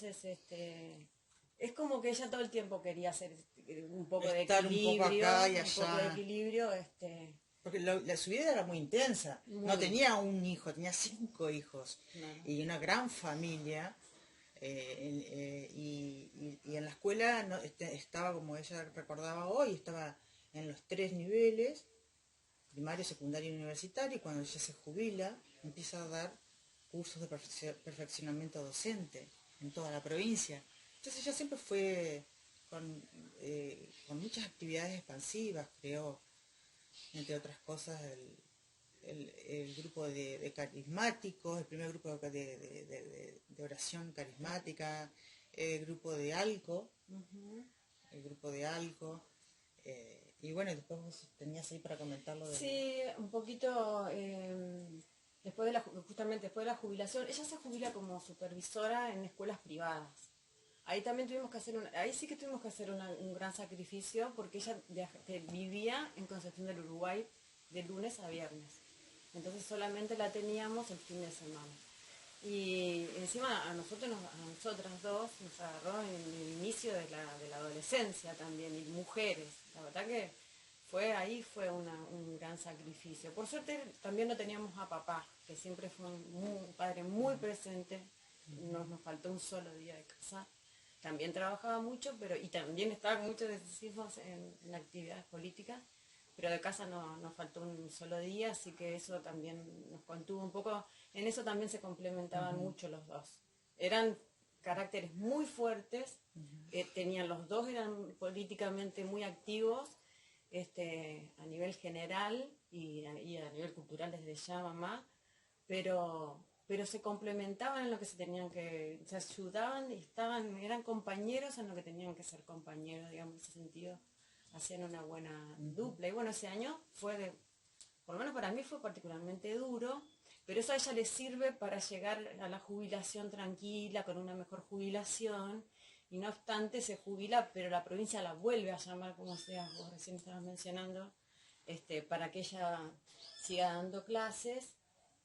entonces es como que ella todo el tiempo quería hacer un poco de Estar un equilibrio, poco acá y un poco de allá. equilibrio, Porque su vida era muy intensa. No muy, tenía un hijo, tenía 5 hijos. claro. Y una gran familia. Y en la escuela no, estaba, como ella recordaba hoy, estaba en los 3 niveles, primario, secundario y universitario, y cuando ella se jubila, empieza a dar cursos de perfeccionamiento docente en toda la provincia. Entonces ella siempre fue con muchas actividades expansivas, creó, entre otras cosas, el grupo de carismáticos, el primer grupo de oración carismática, el grupo de ALCO, el grupo de ALCO, y bueno, después vos tenías ahí para comentarlo de... Sí, un poquito, justamente después de la jubilación, ella se jubila como supervisora en escuelas privadas. Ahí también tuvimos que hacer ahí sí que tuvimos que hacer un gran sacrificio porque ella vivía en Concepción del Uruguay de lunes a viernes. Entonces solamente la teníamos el fin de semana. Y encima a nosotras dos nos agarró en el inicio de la adolescencia también, y mujeres. La verdad que fue un gran sacrificio. Por suerte también no teníamos a papá, que siempre fue un padre muy presente. Nos faltó un solo día de casa. También trabajaba mucho, y también estaba con muchos de sus hijos en actividades políticas, pero de casa nos faltó un solo día, así que eso también nos contuvo un poco. En eso también se complementaban mucho los dos. Eran caracteres muy fuertes, tenían los dos, eran políticamente muy activos, a nivel general y a nivel cultural desde ya, mamá, pero se complementaban en lo que se ayudaban y eran compañeros en lo que tenían que ser compañeros, digamos, en ese sentido, hacían una buena dupla. Y bueno, ese año por lo menos para mí fue particularmente duro, pero eso a ella le sirve para llegar a la jubilación tranquila, con una mejor jubilación, y no obstante se jubila, pero la provincia la vuelve a llamar, como sea, vos recién estabas mencionando, para que ella siga dando clases.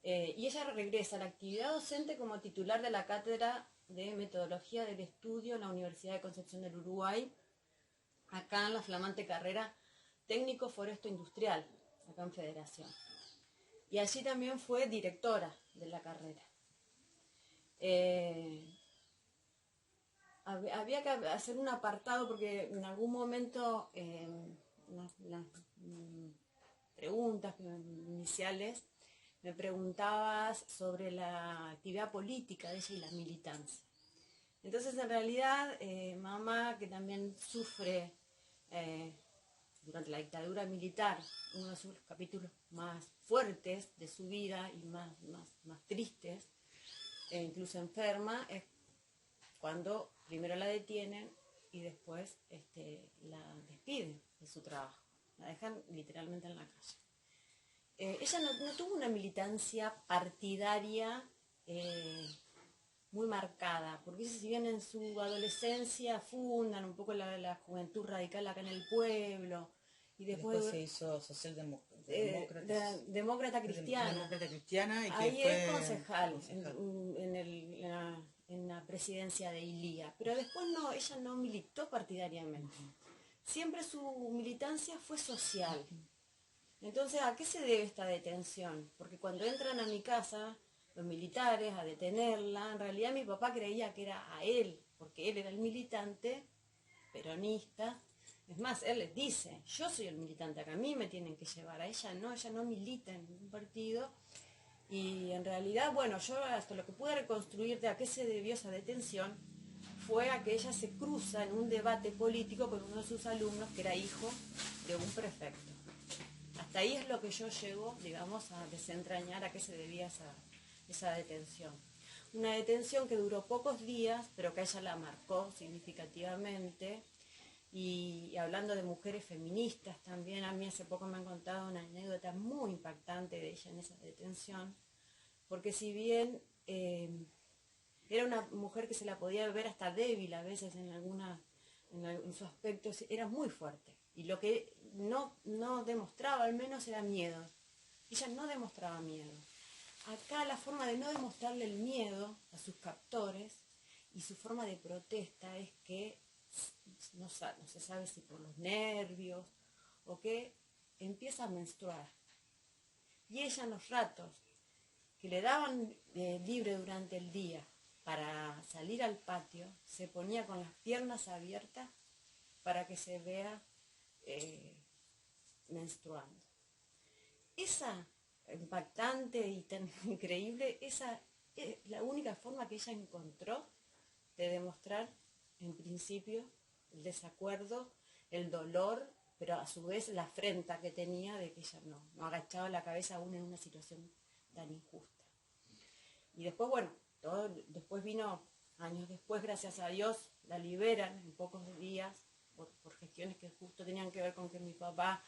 Y ella regresa a la actividad docente como titular de la Cátedra de Metodología del Estudio en la Universidad de Concepción del Uruguay, acá en la flamante carrera Técnico Foresto Industrial, acá en Federación. Y allí también fue directora de la carrera. Había que hacer un apartado porque en algún momento las preguntas iniciales me preguntabas sobre la actividad política de ella y la militancia. Entonces, en realidad, mamá, que también sufre durante la dictadura militar, uno de sus capítulos más fuertes de su vida y más tristes, e incluso enferma, es cuando primero la detienen y después la despiden de su trabajo. La dejan literalmente en la calle. Ella no tuvo una militancia partidaria muy marcada, porque si bien en su adolescencia fundan un poco la juventud radical acá en el pueblo, y Después después se hizo socialdemócrata demócrata cristiana. demócrata cristiana, y que Ahí fue es concejal, concejal. en la presidencia de ILIA, pero después ella no militó partidariamente. Siempre su militancia fue social. Entonces, ¿a qué se debe esta detención? Porque cuando entran a mi casa los militares a detenerla, en realidad mi papá creía que era a él, porque él era el militante peronista. Es más, él les dice, yo soy el militante acá, a mí me tienen que llevar, a ella no milita en ningún partido. Y en realidad, bueno, yo hasta lo que pude reconstruir de a qué se debió esa detención fue a que ella se cruza en un debate político con uno de sus alumnos que era hijo de un prefecto. Hasta ahí es lo que yo llego, digamos, a desentrañar a qué se debía esa detención. Una detención que duró pocos días, pero que a ella la marcó significativamente. Y hablando de mujeres feministas también, a mí hace poco me han contado una anécdota muy impactante de ella en esa detención, porque si bien era una mujer que se la podía ver hasta débil a veces en su aspecto, era muy fuerte. Y lo que no demostraba al menos era miedo. Ella no demostraba miedo. Acá la forma de no demostrarle el miedo a sus captores y su forma de protesta es que no se sabe si por los nervios o que empieza a menstruar. Y ella en los ratos que le daban libre durante el día para salir al patio, se ponía con las piernas abiertas para que se vea menstruando. Esa impactante y tan increíble, esa es la única forma que ella encontró de demostrar, en principio, el desacuerdo, el dolor, pero a su vez la afrenta que tenía de que ella no agachaba la cabeza aún en una situación tan injusta. Y después, bueno, después vino, años después, gracias a Dios, la liberan en pocos días, por gestiones que justo tenían que ver con que mi papá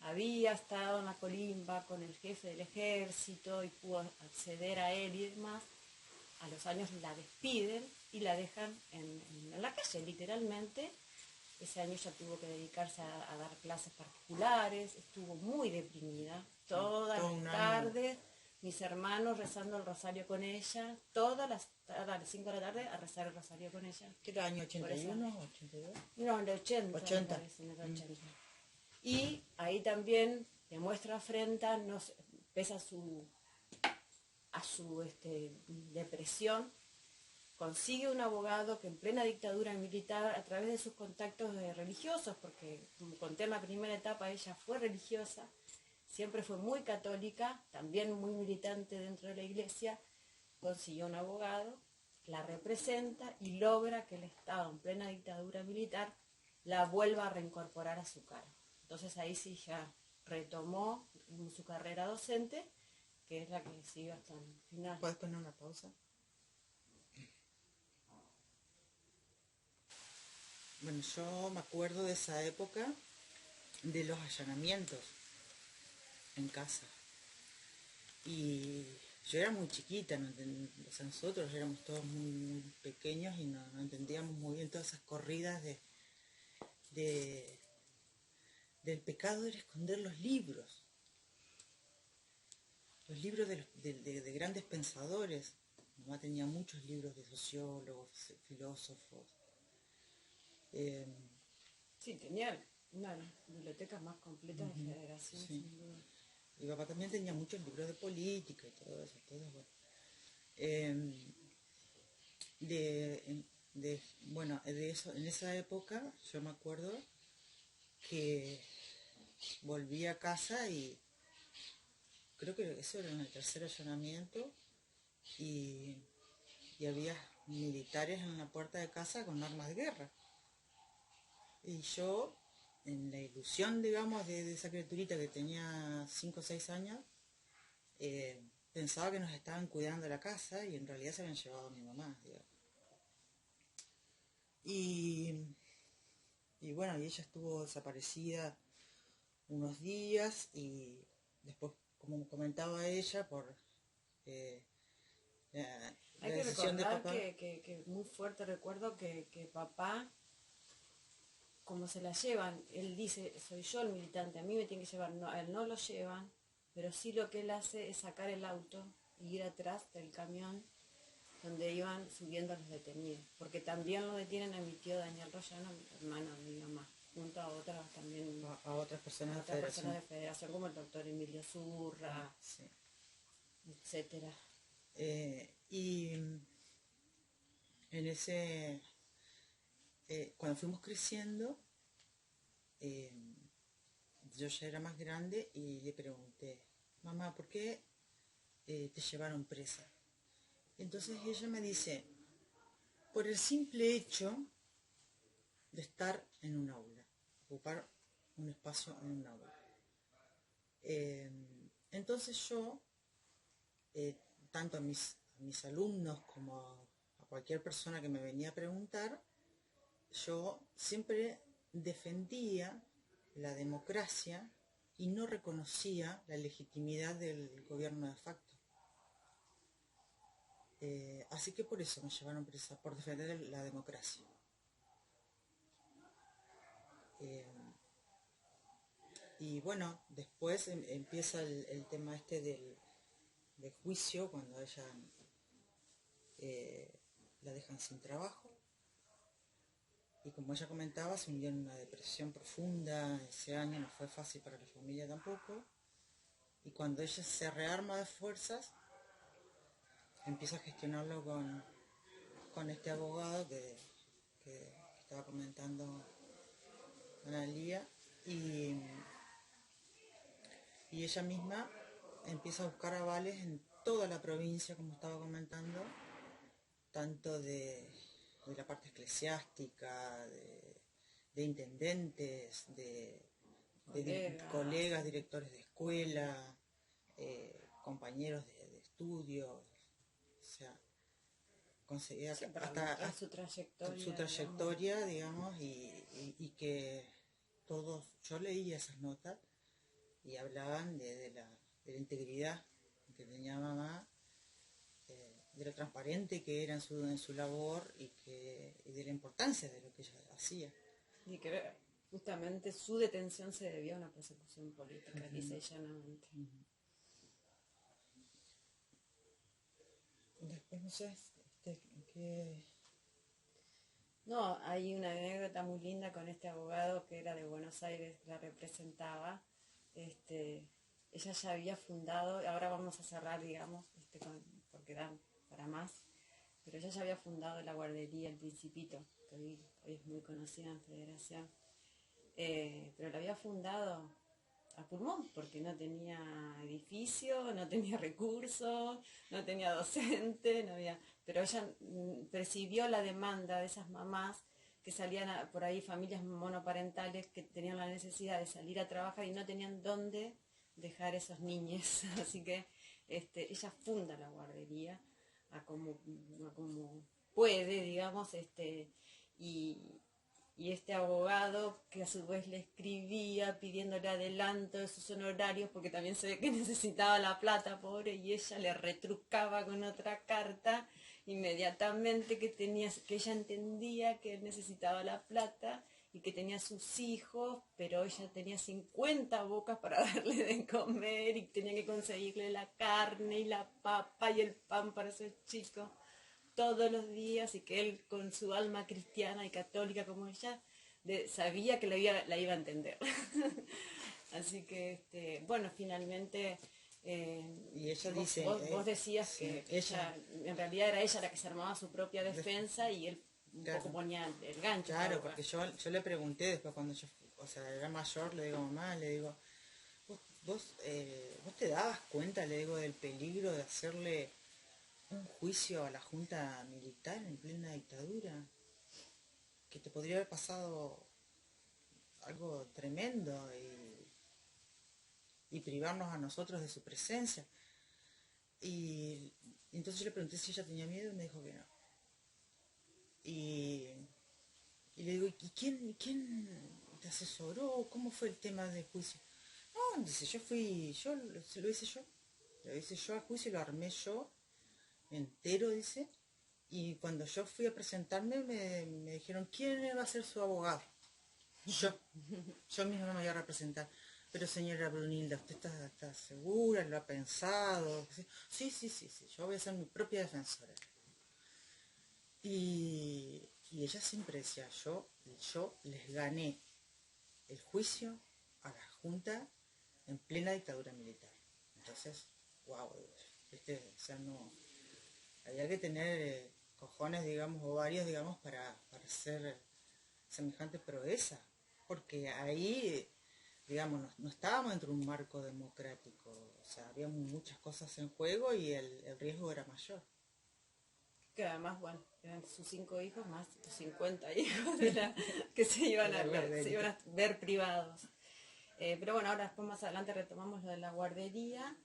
había estado en la colimba con el jefe del ejército y pudo acceder a él y demás. A los años la despiden y la dejan en la calle, literalmente. Ese año ella tuvo que dedicarse a dar clases particulares, estuvo muy deprimida, todas las tardes, mis hermanos rezando el rosario con ella, todas las tardes, a las 5 de la tarde, a rezar el rosario con ella. ¿Qué era año 81 o 82? No, en el 80. 80. Me parece, en el 80. Y ahí también demuestra afrenta, pese a su depresión, consigue un abogado que en plena dictadura militar, a través de sus contactos religiosos, porque como conté en la primera etapa, ella fue religiosa, siempre fue muy católica, también muy militante dentro de la iglesia, consiguió un abogado, la representa y logra que el Estado, en plena dictadura militar, la vuelva a reincorporar a su cargo. Entonces ahí sí ya retomó su carrera docente, que es la que sigue hasta el final. ¿Puedes poner una pausa? Bueno, yo me acuerdo de esa época de los allanamientos en casa. Y yo era muy chiquita, o sea, nosotros éramos todos muy pequeños y no entendíamos muy bien todas esas corridas del pecado era esconder los libros de grandes pensadores. Mi mamá tenía muchos libros de sociólogos, filósofos. Sí, tenía una de las bibliotecas más completas de Federación, Sí. sin duda. Mi papá también tenía muchos libros de política y todo eso, bueno. Bueno, de eso, en esa época yo me acuerdo que volví a casa y creo que eso era en el tercer allanamiento y había militares en la puerta de casa con armas de guerra. Y yo, en la ilusión, digamos, de esa criaturita que tenía 5 o 6 años, pensaba que nos estaban cuidando la casa y en realidad se habían llevado a mi mamá, digamos. Y bueno, y ella estuvo desaparecida unos días y después, como comentaba ella, por la Hay que decisión de recordar papá. que muy fuerte recuerdo que papá, como se la llevan, él dice, soy yo el militante, a mí me tienen que llevar, no, a él no lo llevan, pero sí lo que él hace es sacar el auto y ir atrás del camión donde iban subiendo a los detenidos, porque también lo detienen a mi tío Daniel Rollano, hermano de mi mamá, junto a otras también, A otras personas a de otras Federación. personas de Federación, como el doctor Emilio Zurra, Sí. etcétera. Y en ese, cuando fuimos creciendo, yo ya era más grande y le pregunté, mamá, ¿por qué te llevaron presa? Entonces ella me dice, por el simple hecho de estar en un aula, ocupar un espacio en un aula. Entonces yo, tanto a mis alumnos como a cualquier persona que me venía a preguntar, yo siempre defendía la democracia y no reconocía la legitimidad del gobierno de facto. Así que por eso me llevaron presa, por defender la democracia. Y bueno, después empieza el tema este del juicio, cuando ella la dejan sin trabajo. Y como ella comentaba, se hundió en una depresión profunda. Ese año no fue fácil para la familia tampoco. Y cuando ella se rearma de fuerzas, empieza a gestionarlo con este abogado que estaba comentando Analía. Y ella misma empieza a buscar avales en toda la provincia, como estaba comentando, tanto de la parte eclesiástica, de intendentes, de colegas, directores de escuela, compañeros de estudio, o sea, conseguía Sí, para hasta mostrar su trayectoria, digamos, y que todos, yo leía esas notas y hablaban de la integridad que tenía mamá, de lo transparente que era en su labor y de la importancia de lo que ella hacía. Y que justamente su detención se debía a una persecución política, lisa y llanamente. Después no sé, qué... No, hay una anécdota muy linda con este abogado que era de Buenos Aires, que la representaba. Ella ya había fundado, ahora vamos a cerrar, digamos, porque dan para más, pero ella ya había fundado la guardería El Principito, que hoy es muy conocida en Federación, pero la había fundado a pulmón, porque no tenía edificio, no tenía recursos, no tenía docente, no había... Pero ella percibió la demanda de esas mamás que salían por ahí, familias monoparentales que tenían la necesidad de salir a trabajar y no tenían dónde dejar esos niños. Así que ella funda la guardería a como puede, digamos, y este abogado que a su vez le escribía pidiéndole adelanto de sus honorarios porque también se ve que necesitaba la plata, pobre, y ella le retrucaba con otra carta inmediatamente que ella entendía que él necesitaba la plata y que tenía sus hijos, pero ella tenía 50 bocas para darle de comer y tenía que conseguirle la carne y la papa y el pan para esos chicos todos los días, y que él, con su alma cristiana y católica como ella, sabía que la iba a entender. Así que, bueno, finalmente... y ella vos, dice... vos decías sí, que ella, en realidad era ella la que se armaba su propia defensa y él un poco ponía el gancho. Claro, porque yo le pregunté después cuando yo, o sea, era mayor, le digo, mamá, le digo, vos te dabas cuenta, le digo, del peligro de hacerle un juicio a la junta militar en plena dictadura, que te podría haber pasado algo tremendo y privarnos a nosotros de su presencia. Y entonces yo le pregunté si ella tenía miedo y me dijo que no. Y le digo, ¿y quién te asesoró? ¿Cómo fue el tema del juicio? No, dice, lo hice yo. Lo hice yo al juicio, lo armé yo, entero, dice. Y cuando yo fui a presentarme, me dijeron, ¿quién va a ser su abogado? Yo misma me voy a representar. Pero señora Brunilda, ¿usted está segura? ¿Lo ha pensado? Sí, yo voy a ser mi propia defensora. Y ella siempre decía, yo les gané el juicio a la Junta en plena dictadura militar. Entonces, wow, ¿viste? O sea, no, había que tener cojones, digamos, o varios, digamos, para hacer semejante proeza, porque ahí, digamos, no estábamos dentro de un marco democrático, o sea, había muchas cosas en juego y el riesgo era mayor. Que además, bueno, eran sus 5 hijos más los 50 hijos que se iban a ver privados. Pero bueno, ahora después más adelante retomamos lo de la guardería.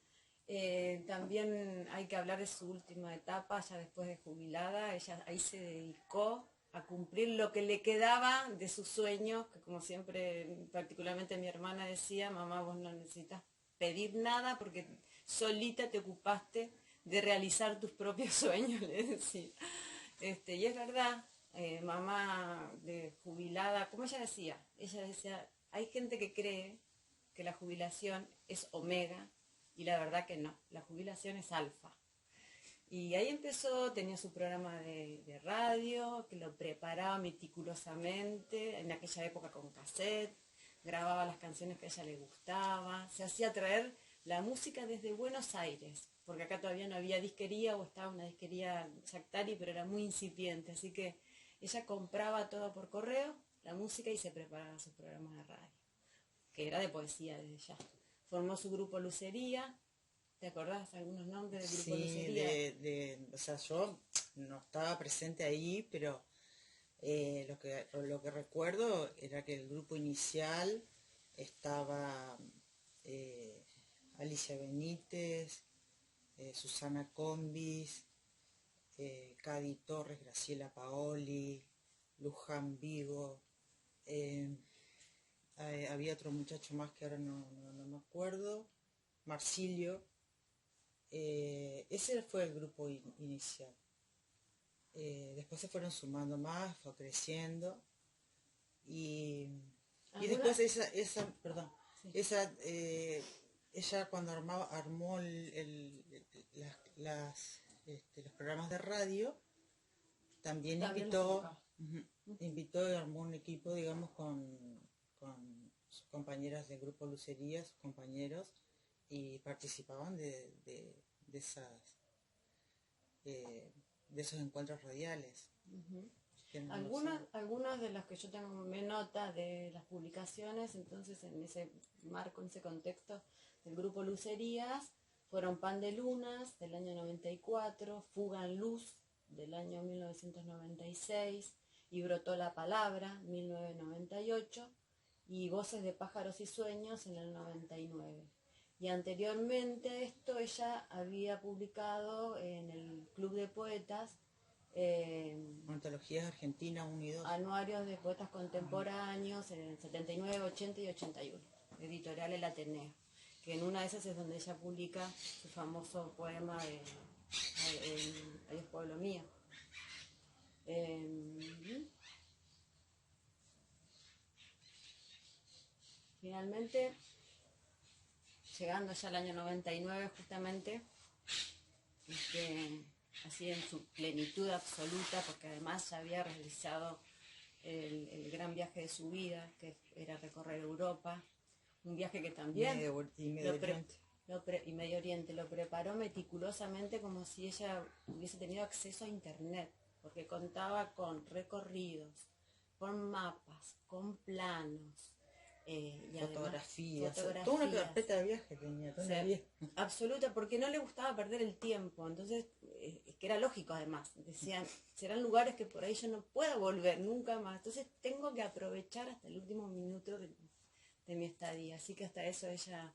También hay que hablar de su última etapa, ya después de jubilada. Ella ahí se dedicó a cumplir lo que le quedaba de sus sueños, que como siempre, particularmente mi hermana decía, mamá, vos no necesitas pedir nada porque solita te ocupaste de realizar tus propios sueños, le decía. Y es verdad, mamá de jubilada, como ella decía, hay gente que cree que la jubilación es omega, y la verdad que no, la jubilación es alfa. Y ahí empezó, tenía su programa de radio, que lo preparaba meticulosamente, en aquella época con cassette, grababa las canciones que a ella le gustaba, se hacía traer la música desde Buenos Aires, porque acá todavía no había disquería, o estaba una disquería Yactari, pero era muy incipiente, así que ella compraba todo por correo, la música, y se preparaba sus programas de radio, que era de poesía desde ya. Formó su grupo Lucería. ¿Te acordás algunos nombres del grupo Sí, Lucería? o sea, yo no estaba presente ahí, pero lo que recuerdo era que el grupo inicial estaba eh, Alicia Benítez, Susana Combis, Cady Torres, Graciela Paoli, Luján Vigo, eh, había otro muchacho más que ahora no me acuerdo, Marsilio. Ese fue el grupo inicial. Después se fueron sumando más, fue creciendo y después perdón, Sí. ella cuando armó los programas de radio, también invitó y armó un equipo, digamos, con sus compañeras del grupo Lucería, sus compañeros, y participaban de esos encuentros radiales. Algunas de las que yo tengo me nota de las publicaciones, entonces en ese marco, en ese contexto del grupo Lucerías, fueron Pan de Lunas del año 94, Fuga en Luz del año 1996, y Brotó la Palabra 1998, y Voces de Pájaros y Sueños en el 99. Y anteriormente a esto ella había publicado en el Club de Poetas Antologías Argentina 1 y 2. anuarios de poetas contemporáneos en el 79, 80 y 81, editorial El Ateneo, que en una de esas es donde ella publica su famoso poema de Adiós Pueblo Mío. Finalmente, llegando ya al año 99 justamente, así en su plenitud absoluta, porque además ya había realizado el gran viaje de su vida, que era recorrer Europa, un viaje que también y Medio Oriente lo preparó meticulosamente, como si ella hubiese tenido acceso a internet, porque contaba con recorridos, con mapas, con planos, y fotografías, toda una carpeta de viaje tenía, absoluta, porque no le gustaba perder el tiempo, entonces, que era lógico además, decían, serán lugares que por ahí yo no puedo volver nunca más, entonces tengo que aprovechar hasta el último minuto de mi estadía, así que hasta eso ella